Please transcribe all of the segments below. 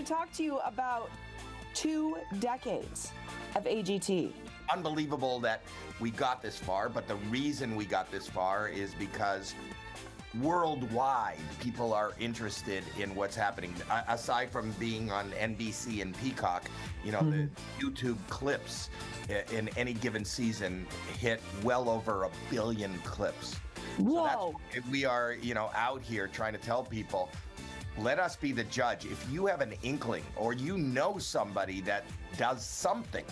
talk to you about 2 decades of AGT. Unbelievable that we got this far, but the reason we got this far is because worldwide people are interested in what's happening. Aside from being on NBC and Peacock, the YouTube clips in any given season hit well over 1 billion clips. Whoa. So we are, out here trying to tell people, let us be the judge. If you have an inkling or somebody that does something,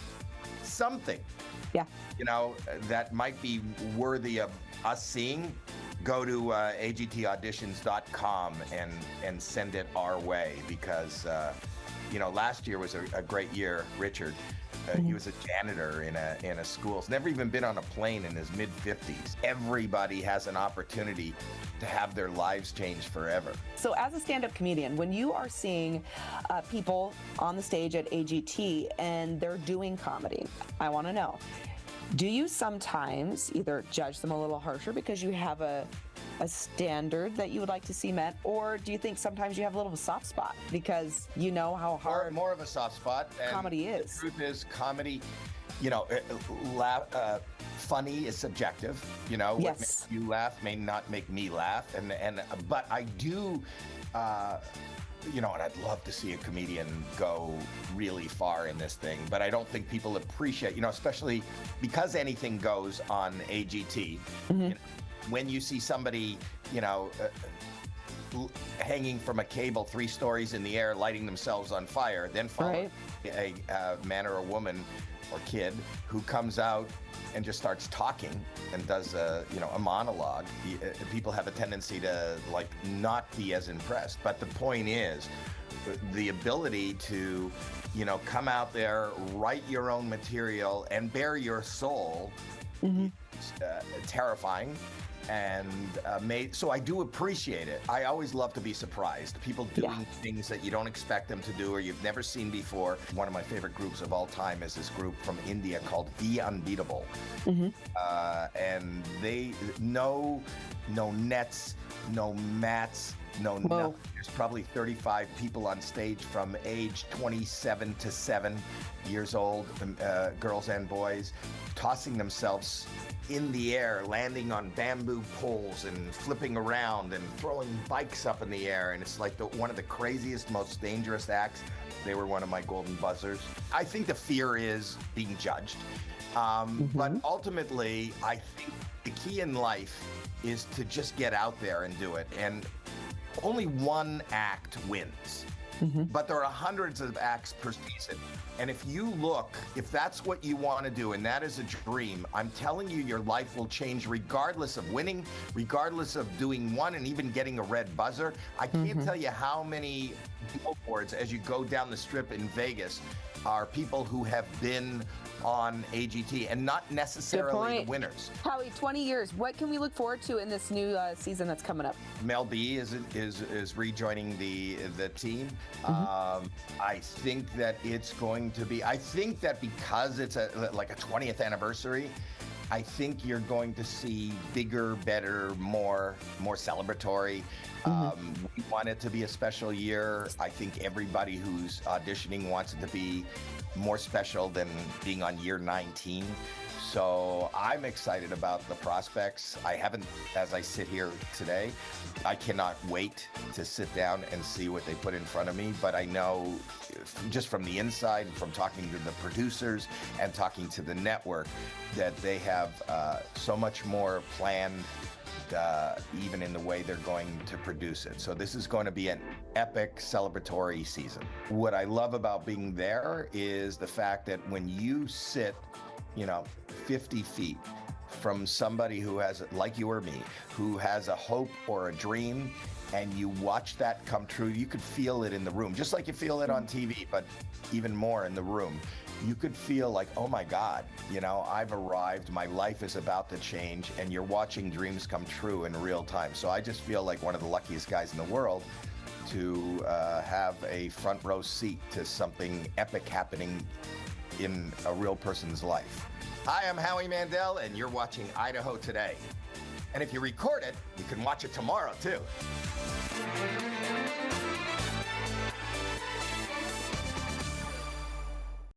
yeah, that might be worthy of us seeing, go to agtauditions.com and send it our way, because last year was a great year. Richard, he was a janitor in a school. He's never even been on a plane, in his mid-50s. Everybody has an opportunity to have their lives changed forever. So as a stand-up comedian, when you are seeing people on the stage at AGT and they're doing comedy, I want to know, do you sometimes either judge them a little harsher because you have a standard that you would like to see met, or do you think sometimes you have a little of a soft spot because you know how hard more of a soft spot comedy is? The truth is, comedy, funny is subjective. Yes. What makes you laugh may not make me laugh, but I do. And I'd love to see a comedian go really far in this thing, but I don't think people appreciate, especially because anything goes on AGT. When you see somebody, hanging from a cable 3 stories in the air, lighting themselves on fire, then follow a man or a woman or kid who comes out and just starts talking and does a monologue, people have a tendency to not be as impressed. But the point is, the ability to come out there, write your own material and bare your soul is terrifying. And so I do appreciate it. I always love to be surprised. People doing things that you don't expect them to do or you've never seen before. One of my favorite groups of all time is this group from India called The Unbeatable. And they no nets, no mats, nothing. There's probably 35 people on stage from age 27 to 7 years old, girls and boys, tossing themselves in the air, landing on bamboo poles and flipping around and throwing bikes up in the air. And it's like one of the craziest, most dangerous acts. They were one of my golden buzzers. I think the fear is being judged. But ultimately, I think the key in life is to just get out there and do it. And only one act wins. But there are hundreds of acts per season. And if that's what you want to do, and that is a dream, I'm telling you, your life will change regardless of winning, regardless of doing one and even getting a red buzzer. I can't tell you how many billboards as you go down the strip in Vegas are people who have been on AGT and not necessarily the winners. Howie, 20 years. What can we look forward to in this new season that's coming up? Mel B is rejoining the team. I think that it's going to be. I think that because it's a 20th anniversary, I think you're going to see bigger, better, more celebratory. We want it to be a special year. I think everybody who's auditioning wants it to be more special than being on year 19. So I'm excited about the prospects. I haven't, as I sit here today, I cannot wait to sit down and see what they put in front of me. But I know just from the inside, from talking to the producers and talking to the network, that they have so much more planned, even in the way they're going to produce it. So this is going to be an epic celebratory season. What I love about being there is the fact that when you sit 50 feet from somebody who has, like you or me, who has a hope or a dream, and you watch that come true, you could feel it in the room, just like you feel it on TV, but even more in the room. You could feel like, oh my God, I've arrived, my life is about to change, and you're watching dreams come true in real time. So I just feel like one of the luckiest guys in the world to have a front row seat to something epic happening in a real person's life. Hi, I'm Howie Mandel, and you're watching Idaho Today. And if you record it, you can watch it tomorrow, too.